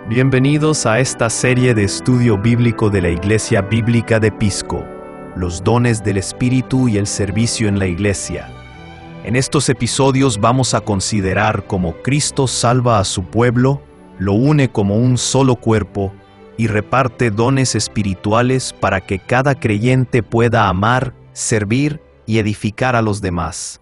Bienvenidos a esta serie de estudio bíblico de la Iglesia Bíblica de Pisco, los dones del Espíritu y el servicio en la Iglesia. En estos episodios vamos a considerar cómo Cristo salva a su pueblo, lo une como un solo cuerpo y reparte dones espirituales para que cada creyente pueda amar, servir y edificar a los demás.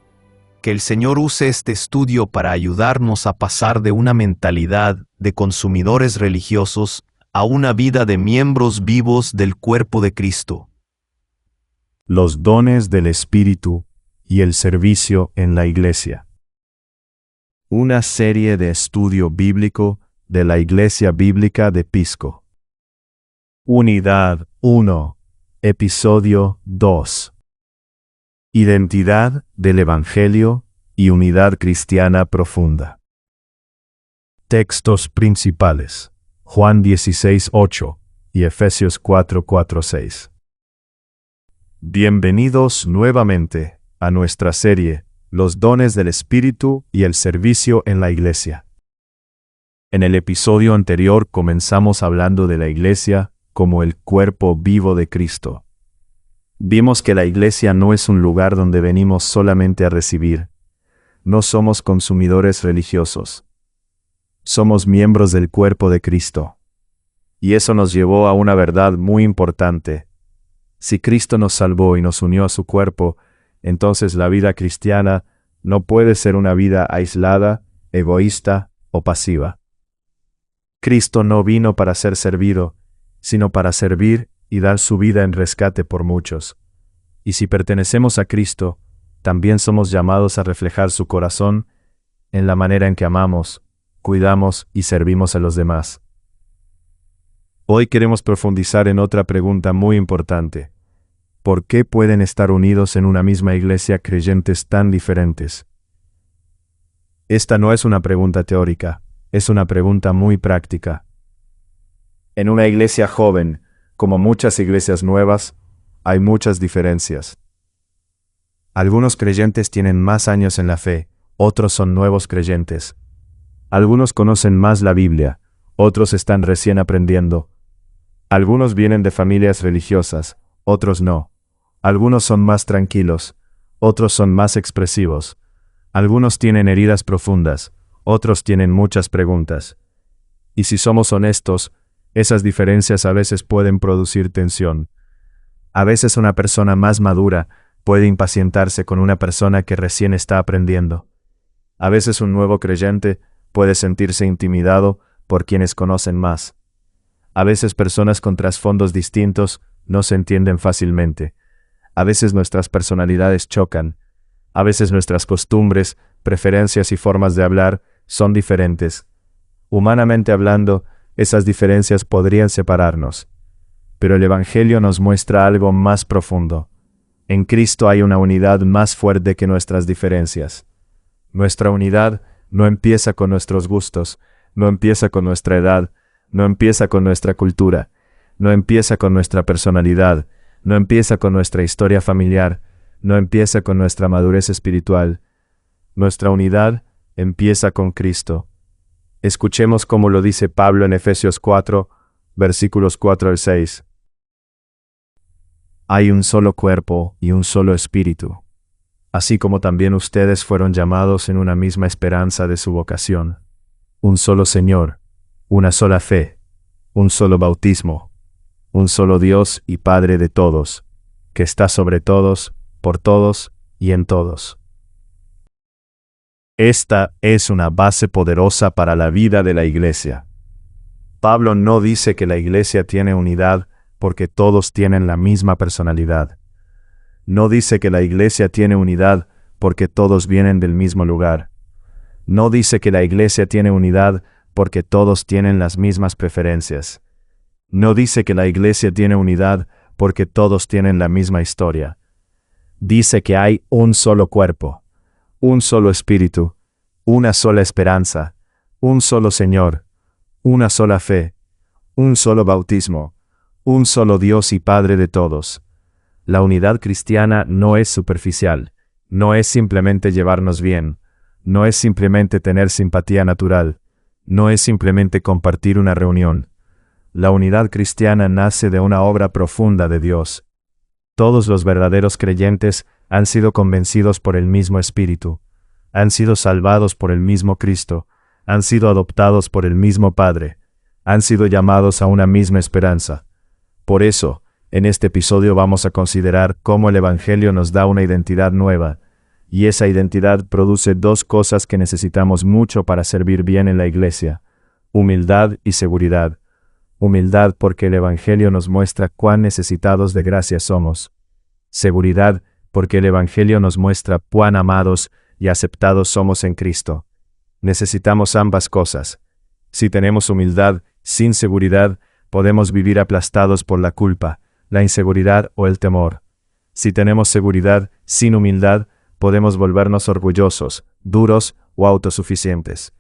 Que el Señor use este estudio para ayudarnos a pasar de una mentalidad de consumidores religiosos a una vida de miembros vivos del cuerpo de Cristo. Los dones del Espíritu y el servicio en la Iglesia. Una serie de estudio bíblico de la Iglesia Bíblica de Pisco. Unidad 1. Episodio 2. Identidad del Evangelio y unidad cristiana profunda. Textos principales: Juan 16:8 y Efesios 4:4-6. Bienvenidos nuevamente a nuestra serie, Los dones del Espíritu y el servicio en la Iglesia. En el episodio anterior comenzamos hablando de la Iglesia como el cuerpo vivo de Cristo. Vimos que la Iglesia no es un lugar donde venimos solamente a recibir. No somos consumidores religiosos. Somos miembros del cuerpo de Cristo. Y eso nos llevó a una verdad muy importante. Si Cristo nos salvó y nos unió a su cuerpo, entonces la vida cristiana no puede ser una vida aislada, egoísta o pasiva. Cristo no vino para ser servido, sino para servir y dar su vida en rescate por muchos. Y si pertenecemos a Cristo, también somos llamados a reflejar su corazón en la manera en que amamos, cuidamos y servimos a los demás. Hoy queremos profundizar en otra pregunta muy importante. ¿Por qué pueden estar unidos en una misma iglesia creyentes tan diferentes? Esta no es una pregunta teórica, es una pregunta muy práctica. En una iglesia joven, como muchas iglesias nuevas, hay muchas diferencias. Algunos creyentes tienen más años en la fe, otros son nuevos creyentes. Algunos conocen más la Biblia, otros están recién aprendiendo. Algunos vienen de familias religiosas, otros no. Algunos son más tranquilos, otros son más expresivos. Algunos tienen heridas profundas, otros tienen muchas preguntas. Y si somos honestos, esas diferencias a veces pueden producir tensión. A veces una persona más madura puede impacientarse con una persona que recién está aprendiendo. A veces un nuevo creyente puede sentirse intimidado por quienes conocen más. A veces personas con trasfondos distintos no se entienden fácilmente. A veces nuestras personalidades chocan. A veces nuestras costumbres, preferencias y formas de hablar son diferentes. Humanamente hablando, esas diferencias podrían separarnos. Pero el Evangelio nos muestra algo más profundo. En Cristo hay una unidad más fuerte que nuestras diferencias. Nuestra unidad no empieza con nuestros gustos, no empieza con nuestra edad, no empieza con nuestra cultura, no empieza con nuestra personalidad, no empieza con nuestra historia familiar, no empieza con nuestra madurez espiritual. Nuestra unidad empieza con Cristo. Escuchemos cómo lo dice Pablo en Efesios 4, versículos 4 al 6. Hay un solo cuerpo y un solo espíritu, así como también ustedes fueron llamados en una misma esperanza de su vocación. Un solo Señor, una sola fe, un solo bautismo, un solo Dios y Padre de todos, que está sobre todos, por todos y en todos. Esta es una base poderosa para la vida de la iglesia. Pablo no dice que la iglesia tiene unidad porque todos tienen la misma personalidad. No dice que la iglesia tiene unidad porque todos vienen del mismo lugar. No dice que la iglesia tiene unidad porque todos tienen las mismas preferencias. No dice que la iglesia tiene unidad porque todos tienen la misma historia. Dice que hay un solo cuerpo, un solo espíritu, una sola esperanza, un solo Señor, una sola fe, un solo bautismo, un solo Dios y Padre de todos. La unidad cristiana no es superficial, no es simplemente llevarnos bien, no es simplemente tener simpatía natural, no es simplemente compartir una reunión. La unidad cristiana nace de una obra profunda de Dios. Todos los verdaderos creyentes han sido convencidos por el mismo Espíritu, han sido salvados por el mismo Cristo, han sido adoptados por el mismo Padre, han sido llamados a una misma esperanza. Por eso, en este episodio vamos a considerar cómo el Evangelio nos da una identidad nueva, y esa identidad produce dos cosas que necesitamos mucho para servir bien en la iglesia: humildad y seguridad. Humildad porque el Evangelio nos muestra cuán necesitados de gracia somos. Seguridad porque el Evangelio nos muestra cuán amados y aceptados somos en Cristo. Necesitamos ambas cosas. Si tenemos humildad sin seguridad, podemos vivir aplastados por la culpa, la inseguridad o el temor. Si tenemos seguridad sin humildad, podemos volvernos orgullosos, duros o autosuficientes.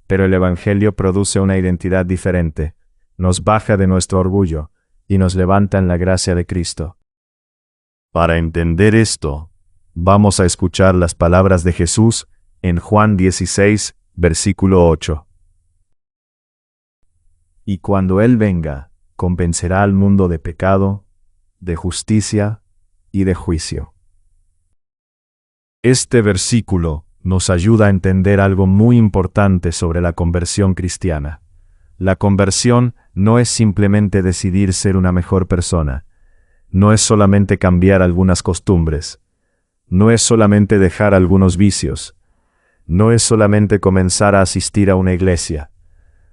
Pero el Evangelio produce una identidad diferente. Nos baja de nuestro orgullo y nos levanta en la gracia de Cristo. Para entender esto, vamos a escuchar las palabras de Jesús en Juan 16, versículo 8. Y cuando Él venga, convencerá al mundo de pecado, de justicia y de juicio. Este versículo nos ayuda a entender algo muy importante sobre la conversión cristiana. La conversión no es simplemente decidir ser una mejor persona. No es solamente cambiar algunas costumbres. No es solamente dejar algunos vicios. No es solamente comenzar a asistir a una iglesia.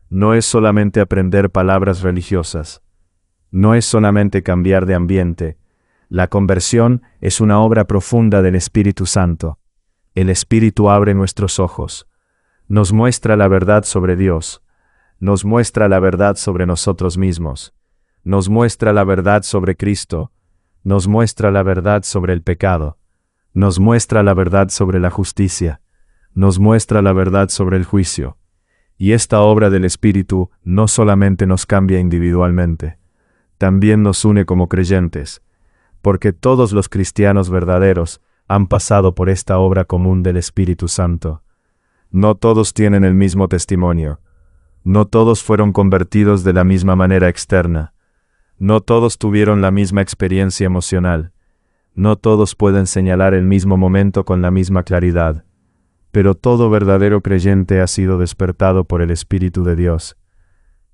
No es solamente aprender palabras religiosas. No es solamente cambiar de ambiente. La conversión es una obra profunda del Espíritu Santo. El Espíritu abre nuestros ojos. Nos muestra la verdad sobre Dios. Nos muestra la verdad sobre nosotros mismos. Nos muestra la verdad sobre Cristo. Nos muestra la verdad sobre el pecado. Nos muestra la verdad sobre la justicia. Nos muestra la verdad sobre el juicio. Y esta obra del Espíritu no solamente nos cambia individualmente, también nos une como creyentes, porque todos los cristianos verdaderos han pasado por esta obra común del Espíritu Santo. No todos tienen el mismo testimonio. No todos fueron convertidos de la misma manera externa. No todos tuvieron la misma experiencia emocional. No todos pueden señalar el mismo momento con la misma claridad. Pero todo verdadero creyente ha sido despertado por el Espíritu de Dios.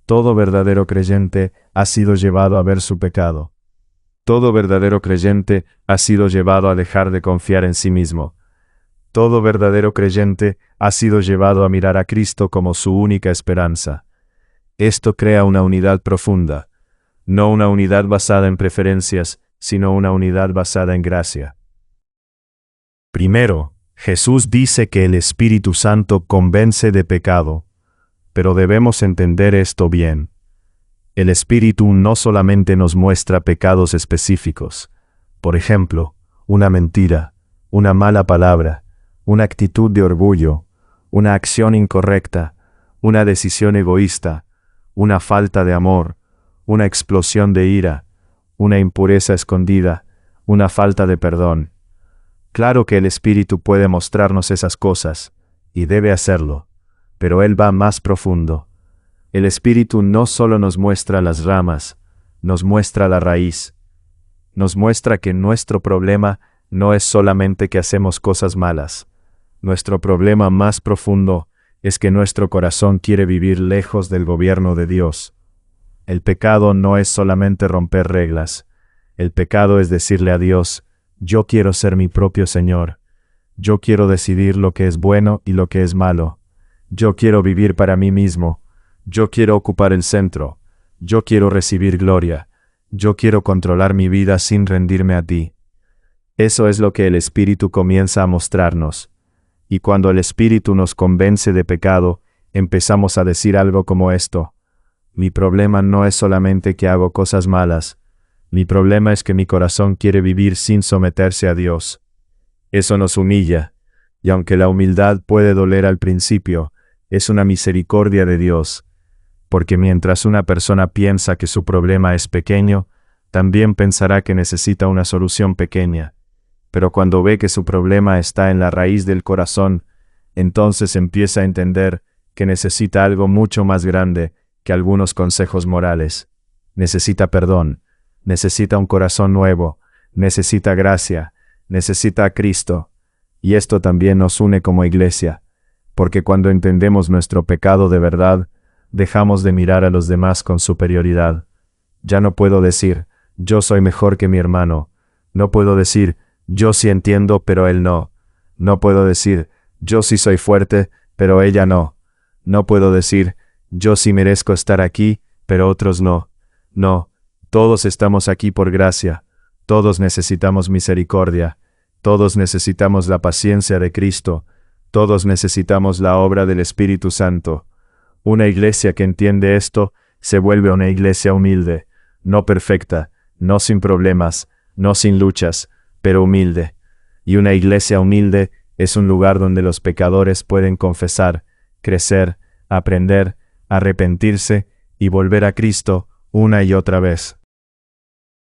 Todo verdadero creyente ha sido llevado a ver su pecado. Todo verdadero creyente ha sido llevado a dejar de confiar en sí mismo. Todo verdadero creyente ha sido llevado a mirar a Cristo como su única esperanza. Esto crea una unidad profunda, no una unidad basada en preferencias, sino una unidad basada en gracia. Primero, Jesús dice que el Espíritu Santo convence de pecado, pero debemos entender esto bien. El Espíritu no solamente nos muestra pecados específicos, por ejemplo, una mentira, una mala palabra, una actitud de orgullo, una acción incorrecta, una decisión egoísta, una falta de amor, una explosión de ira, una impureza escondida, una falta de perdón. Claro que el Espíritu puede mostrarnos esas cosas, y debe hacerlo, pero Él va más profundo. El Espíritu no solo nos muestra las ramas, nos muestra la raíz. Nos muestra que nuestro problema no es solamente que hacemos cosas malas. Nuestro problema más profundo es que nuestro corazón quiere vivir lejos del gobierno de Dios. El pecado no es solamente romper reglas. El pecado es decirle a Dios: yo quiero ser mi propio Señor. Yo quiero decidir lo que es bueno y lo que es malo. Yo quiero vivir para mí mismo. Yo quiero ocupar el centro. Yo quiero recibir gloria. Yo quiero controlar mi vida sin rendirme a ti. Eso es lo que el Espíritu comienza a mostrarnos. Y cuando el Espíritu nos convence de pecado, empezamos a decir algo como esto: mi problema no es solamente que hago cosas malas. Mi problema es que mi corazón quiere vivir sin someterse a Dios. Eso nos humilla, y aunque la humildad puede doler al principio, es una misericordia de Dios, porque mientras una persona piensa que su problema es pequeño, también pensará que necesita una solución pequeña. Pero cuando ve que su problema está en la raíz del corazón, entonces empieza a entender que necesita algo mucho más grande que algunos consejos morales. Necesita perdón, necesita un corazón nuevo, necesita gracia, necesita a Cristo. Y esto también nos une como iglesia, porque cuando entendemos nuestro pecado de verdad, dejamos de mirar a los demás con superioridad. Ya no puedo decir, yo soy mejor que mi hermano. No puedo decir, yo sí entiendo, pero él no. No puedo decir, yo sí soy fuerte, pero ella no. No puedo decir, yo sí merezco estar aquí, pero otros no. No, todos estamos aquí por gracia. Todos necesitamos misericordia. Todos necesitamos la paciencia de Cristo. Todos necesitamos la obra del Espíritu Santo. Una iglesia que entiende esto se vuelve una iglesia humilde, no perfecta, no sin problemas, no sin luchas, pero humilde. Y una iglesia humilde es un lugar donde los pecadores pueden confesar, crecer, aprender, arrepentirse y volver a Cristo una y otra vez.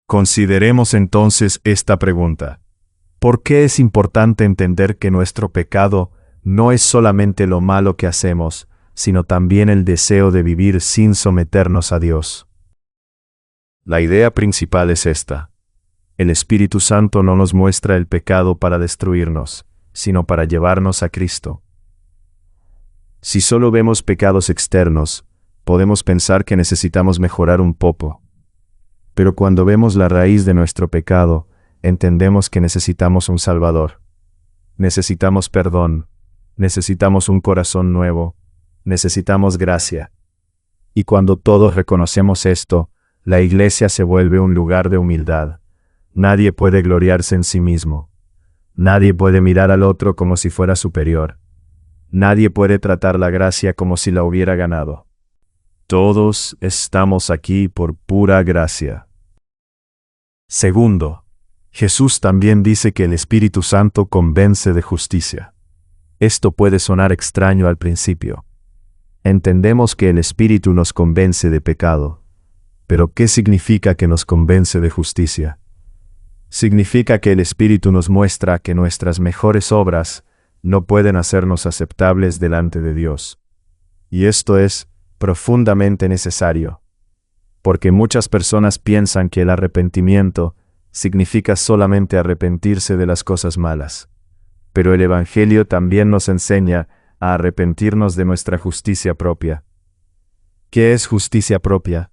Consideremos entonces esta pregunta. ¿Por qué es importante entender que nuestro pecado no es solamente lo malo que hacemos, sino también el deseo de vivir sin someternos a Dios? La idea principal es esta. El Espíritu Santo no nos muestra el pecado para destruirnos, sino para llevarnos a Cristo. Si solo vemos pecados externos, podemos pensar que necesitamos mejorar un poco. Pero cuando vemos la raíz de nuestro pecado, entendemos que necesitamos un Salvador. Necesitamos perdón, necesitamos un corazón nuevo, necesitamos gracia. Y cuando todos reconocemos esto, la iglesia se vuelve un lugar de humildad. Nadie puede gloriarse en sí mismo. Nadie puede mirar al otro como si fuera superior. Nadie puede tratar la gracia como si la hubiera ganado. Todos estamos aquí por pura gracia. Segundo, Jesús también dice que el Espíritu Santo convence de justicia. Esto puede sonar extraño al principio. Entendemos que el Espíritu nos convence de pecado. Pero ¿qué significa que nos convence de justicia? Significa que el Espíritu nos muestra que nuestras mejores obras no pueden hacernos aceptables delante de Dios. Y esto es profundamente necesario, porque muchas personas piensan que el arrepentimiento significa solamente arrepentirse de las cosas malas. Pero el Evangelio también nos enseña a arrepentirnos de nuestra justicia propia. ¿Qué es justicia propia?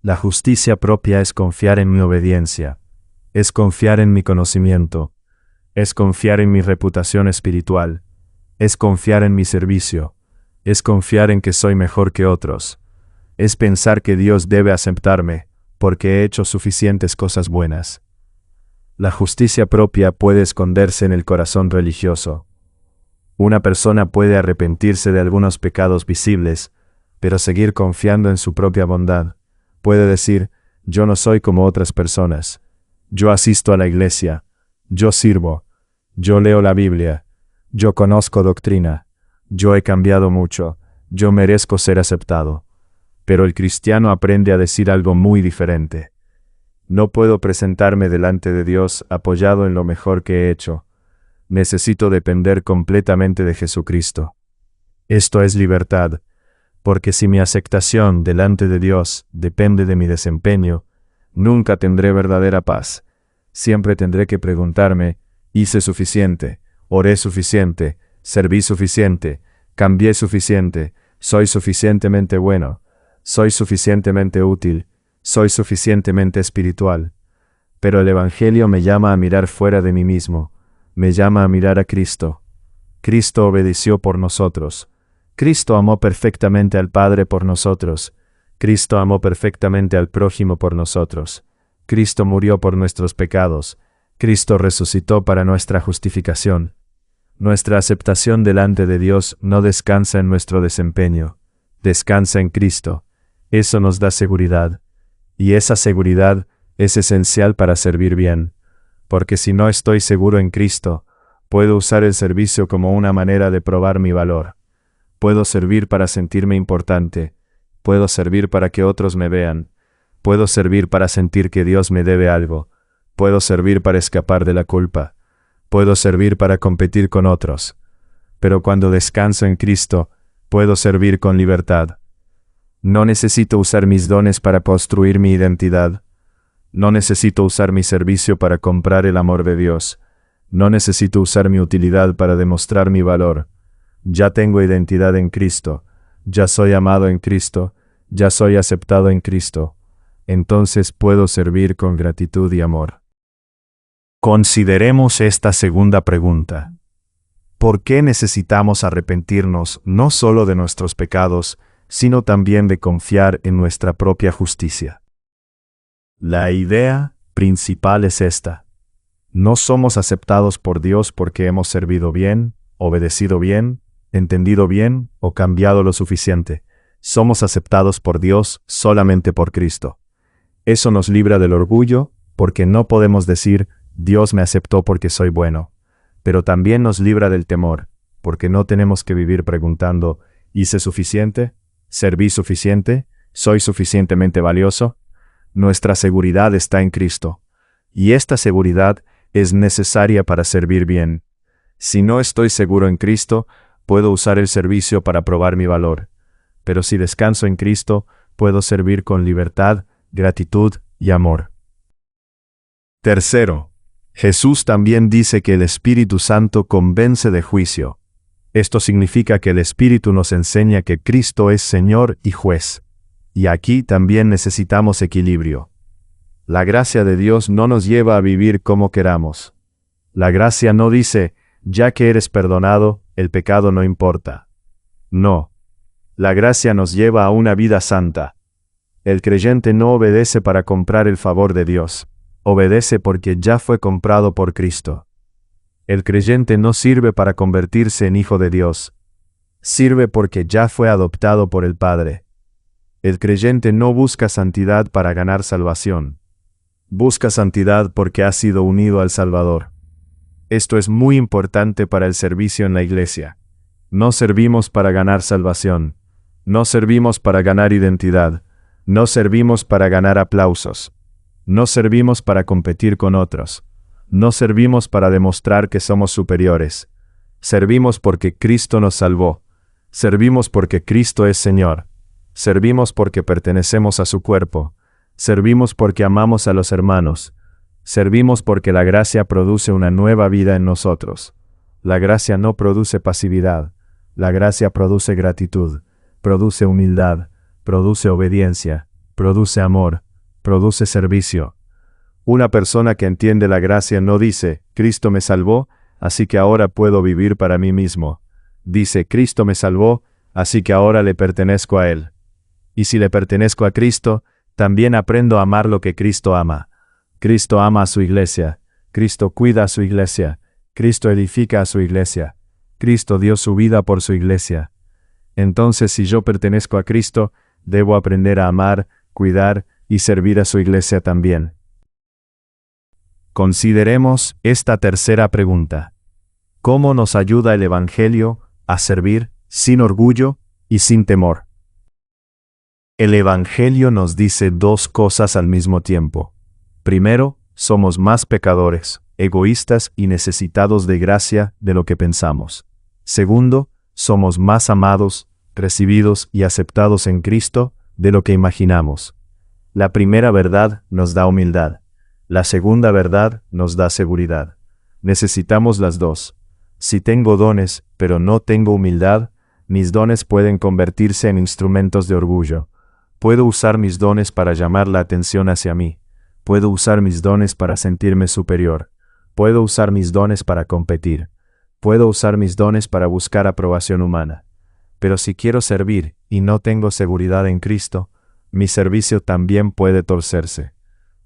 La justicia propia es confiar en mi obediencia, es confiar en mi conocimiento, es confiar en mi reputación espiritual, es confiar en mi servicio, es confiar en que soy mejor que otros, es pensar que Dios debe aceptarme porque he hecho suficientes cosas buenas. La justicia propia puede esconderse en el corazón religioso. Una persona puede arrepentirse de algunos pecados visibles, pero seguir confiando en su propia bondad. Puede decir, yo no soy como otras personas. Yo asisto a la iglesia. Yo sirvo. Yo leo la Biblia. Yo conozco doctrina. Yo he cambiado mucho. Yo merezco ser aceptado. Pero el cristiano aprende a decir algo muy diferente. No puedo presentarme delante de Dios apoyado en lo mejor que he hecho. Necesito depender completamente de Jesucristo. Esto es libertad, porque si mi aceptación delante de Dios depende de mi desempeño, nunca tendré verdadera paz. Siempre tendré que preguntarme, ¿hice suficiente? ¿Oré suficiente? ¿Serví suficiente? ¿Cambié suficiente? ¿Soy suficientemente bueno? ¿Soy suficientemente útil? ¿Soy suficientemente espiritual? Pero el Evangelio me llama a mirar fuera de mí mismo. Me llama a mirar a Cristo. Cristo obedeció por nosotros. Cristo amó perfectamente al Padre por nosotros. Cristo amó perfectamente al prójimo por nosotros. Cristo murió por nuestros pecados. Cristo resucitó para nuestra justificación. Nuestra aceptación delante de Dios no descansa en nuestro desempeño. Descansa en Cristo. Eso nos da seguridad. Y esa seguridad es esencial para servir bien. Porque si no estoy seguro en Cristo, puedo usar el servicio como una manera de probar mi valor. Puedo servir para sentirme importante. Puedo servir para que otros me vean. Puedo servir para sentir que Dios me debe algo. Puedo servir para escapar de la culpa. Puedo servir para competir con otros. Pero cuando descanso en Cristo, puedo servir con libertad. No necesito usar mis dones para construir mi identidad. No necesito usar mi servicio para comprar el amor de Dios. No necesito usar mi utilidad para demostrar mi valor. Ya tengo identidad en Cristo. Ya soy amado en Cristo. Ya soy aceptado en Cristo. Entonces puedo servir con gratitud y amor. Consideremos esta segunda pregunta. ¿Por qué necesitamos arrepentirnos no solo de nuestros pecados, sino también de confiar en nuestra propia justicia? La idea principal es esta. No somos aceptados por Dios porque hemos servido bien, obedecido bien, entendido bien o cambiado lo suficiente. Somos aceptados por Dios solamente por Cristo. Eso nos libra del orgullo, porque no podemos decir, Dios me aceptó porque soy bueno. Pero también nos libra del temor, porque no tenemos que vivir preguntando, ¿hice suficiente? ¿Serví suficiente? ¿Soy suficientemente valioso? Nuestra seguridad está en Cristo. Y esta seguridad es necesaria para servir bien. Si no estoy seguro en Cristo, puedo usar el servicio para probar mi valor. Pero si descanso en Cristo, puedo servir con libertad, gratitud y amor. Tercero, Jesús también dice que el Espíritu Santo convence de juicio. Esto significa que el Espíritu nos enseña que Cristo es Señor y Juez. Y aquí también necesitamos equilibrio. La gracia de Dios no nos lleva a vivir como queramos. La gracia no dice, ya que eres perdonado, el pecado no importa. No. La gracia nos lleva a una vida santa. El creyente no obedece para comprar el favor de Dios. Obedece porque ya fue comprado por Cristo. El creyente no sirve para convertirse en hijo de Dios. Sirve porque ya fue adoptado por el Padre. El creyente no busca santidad para ganar salvación. Busca santidad porque ha sido unido al Salvador. Esto es muy importante para el servicio en la iglesia. No servimos para ganar salvación. No servimos para ganar identidad. No servimos para ganar aplausos. No servimos para competir con otros. No servimos para demostrar que somos superiores. Servimos porque Cristo nos salvó. Servimos porque Cristo es Señor. Servimos porque pertenecemos a su cuerpo. Servimos porque amamos a los hermanos. Servimos porque la gracia produce una nueva vida en nosotros. La gracia no produce pasividad. La gracia produce gratitud, produce humildad, produce obediencia, produce amor, produce servicio. Una persona que entiende la gracia no dice, Cristo me salvó, así que ahora puedo vivir para mí mismo. Dice, Cristo me salvó, así que ahora le pertenezco a Él. Y si le pertenezco a Cristo, también aprendo a amar lo que Cristo ama. Cristo ama a su iglesia. Cristo cuida a su iglesia. Cristo edifica a su iglesia. Cristo dio su vida por su iglesia. Entonces, si yo pertenezco a Cristo, debo aprender a amar, cuidar y servir a su iglesia también. Consideremos esta tercera pregunta. ¿Cómo nos ayuda el Evangelio a servir sin orgullo y sin temor? El Evangelio nos dice dos cosas al mismo tiempo. Primero, somos más pecadores, egoístas y necesitados de gracia de lo que pensamos. Segundo, somos más amados, recibidos y aceptados en Cristo de lo que imaginamos. La primera verdad nos da humildad. La segunda verdad nos da seguridad. Necesitamos las dos. Si tengo dones, pero no tengo humildad, mis dones pueden convertirse en instrumentos de orgullo. Puedo usar mis dones para llamar la atención hacia mí. Puedo usar mis dones para sentirme superior. Puedo usar mis dones para competir. Puedo usar mis dones para buscar aprobación humana. Pero si quiero servir y no tengo seguridad en Cristo, mi servicio también puede torcerse.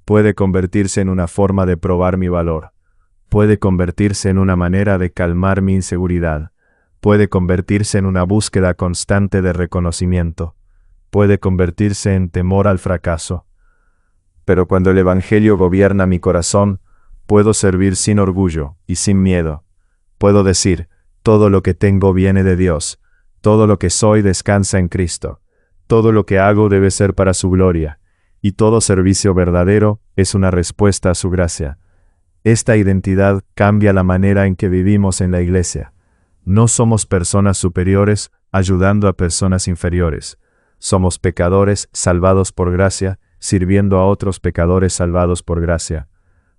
Puede convertirse en una forma de probar mi valor. Puede convertirse en una manera de calmar mi inseguridad. Puede convertirse en una búsqueda constante de reconocimiento. Puede convertirse en temor al fracaso. Pero cuando el Evangelio gobierna mi corazón, puedo servir sin orgullo y sin miedo. Puedo decir, todo lo que tengo viene de Dios. Todo lo que soy descansa en Cristo. Todo lo que hago debe ser para su gloria. Y todo servicio verdadero es una respuesta a su gracia. Esta identidad cambia la manera en que vivimos en la iglesia. No somos personas superiores ayudando a personas inferiores. Somos pecadores salvados por gracia, sirviendo a otros pecadores salvados por gracia.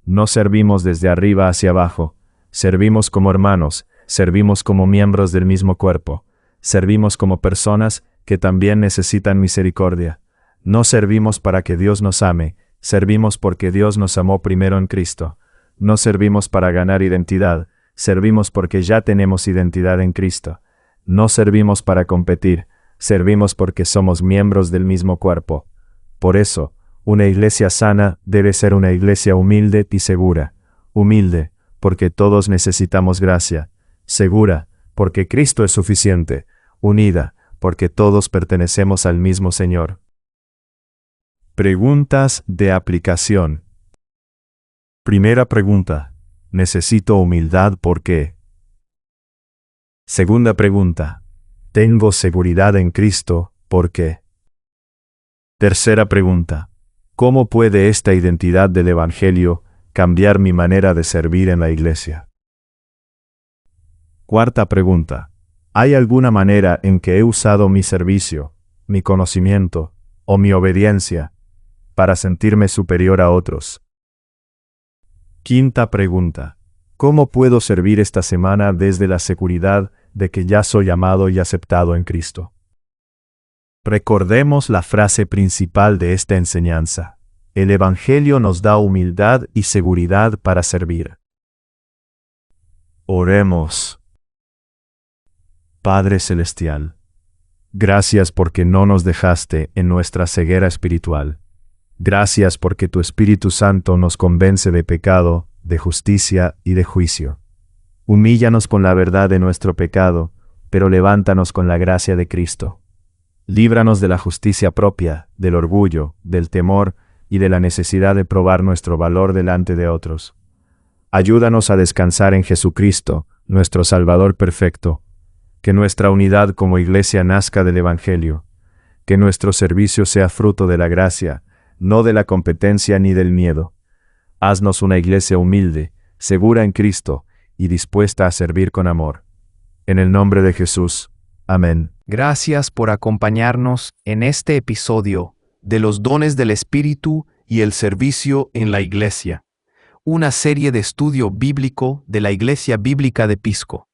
No servimos desde arriba hacia abajo, servimos como hermanos, servimos como miembros del mismo cuerpo, servimos como personas que también necesitan misericordia. No servimos para que Dios nos ame, servimos porque Dios nos amó primero en Cristo. No servimos para ganar identidad, servimos porque ya tenemos identidad en Cristo. No servimos para competir, servimos porque somos miembros del mismo cuerpo. Por eso, una iglesia sana debe ser una iglesia humilde y segura. Humilde, porque todos necesitamos gracia. Segura, porque Cristo es suficiente. Unida, porque todos pertenecemos al mismo Señor. Preguntas de aplicación. Primera pregunta. Necesito humildad, ¿por qué? Segunda pregunta. Tengo seguridad en Cristo, ¿por qué? Tercera pregunta. ¿Cómo puede esta identidad del Evangelio cambiar mi manera de servir en la iglesia? Cuarta pregunta. ¿Hay alguna manera en que he usado mi servicio, mi conocimiento o mi obediencia para sentirme superior a otros? Quinta pregunta. ¿Cómo puedo servir esta semana desde la seguridad de que ya soy amado y aceptado en Cristo? Recordemos la frase principal de esta enseñanza. El Evangelio nos da humildad y seguridad para servir. Oremos. Padre Celestial, gracias porque no nos dejaste en nuestra ceguera espiritual. Gracias porque tu Espíritu Santo nos convence de pecado, de justicia y de juicio. Humíllanos con la verdad de nuestro pecado, pero levántanos con la gracia de Cristo. Líbranos de la justicia propia, del orgullo, del temor y de la necesidad de probar nuestro valor delante de otros. Ayúdanos a descansar en Jesucristo, nuestro Salvador perfecto. Que nuestra unidad como iglesia nazca del Evangelio. Que nuestro servicio sea fruto de la gracia, no de la competencia ni del miedo. Haznos una iglesia humilde, segura en Cristo y dispuesta a servir con amor. En el nombre de Jesús. Amén. Gracias por acompañarnos en este episodio de los dones del Espíritu y el servicio en la iglesia, una serie de estudio bíblico de la Iglesia Bíblica de Pisco.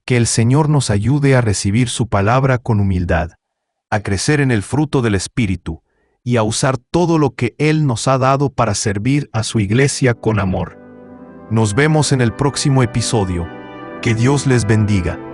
Que el Señor nos ayude a recibir su palabra con humildad, a crecer en el fruto del Espíritu y a usar todo lo que Él nos ha dado para servir a su iglesia con amor. Nos vemos en el próximo episodio. Que Dios les bendiga.